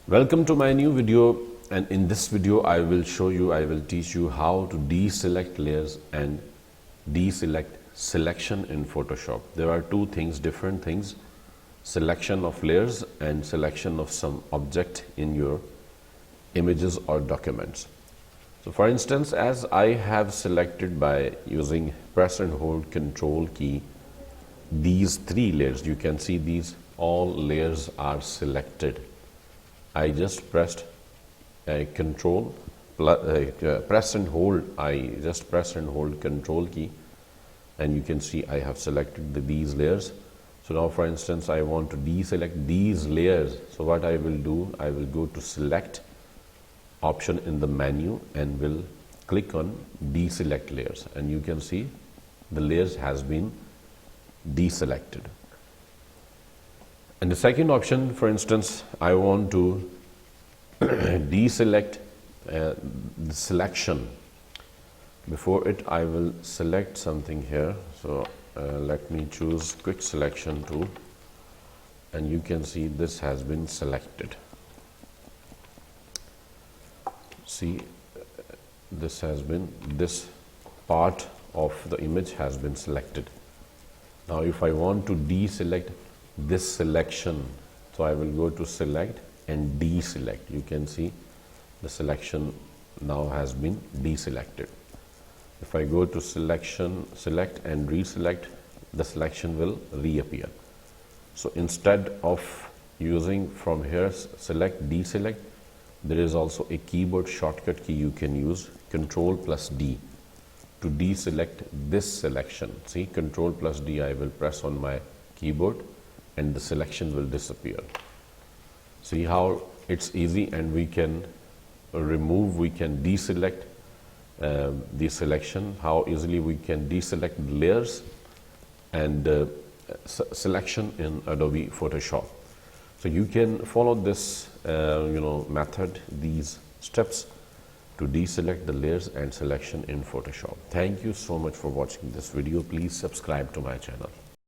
Welcome to my new video, and in this video I will teach you how to deselect layers and deselect selection in Photoshop. There are two things, different things: selection of layers and selection of some object in your images or documents. So for instance, as I have selected by using press and hold Control key these three layers, you can see these all layers are selected. I just pressed press and hold. I just press and hold Control key, and you can see I have selected these layers. So now, for instance, I want to deselect these layers. So what I will do, I will go to Select option in the menu and will click on Deselect layers, and you can see the layers has been deselected. And the second option, for instance, I want to deselect the selection. Before it, I will select something here. So let me choose Quick Selection tool, and you can see this has been selected. See, this part of the image has been selected. Now if I want to deselect this selection, so I will go to Select and Deselect. You can see the selection now has been deselected. If I go to Selection, Select and Reselect, the selection will reappear. So instead of using from here Select, Deselect, there is also a keyboard shortcut key you can use, Control+D, to deselect this selection. See, Control+D I will press on my keyboard and the selection will disappear. See how it's easy, and we can remove, we can deselect the selection, how easily we can deselect layers and selection in Adobe Photoshop. So you can follow this method, these steps, to deselect the layers and selection in Photoshop. Thank you so much for watching this video. Please subscribe to my channel.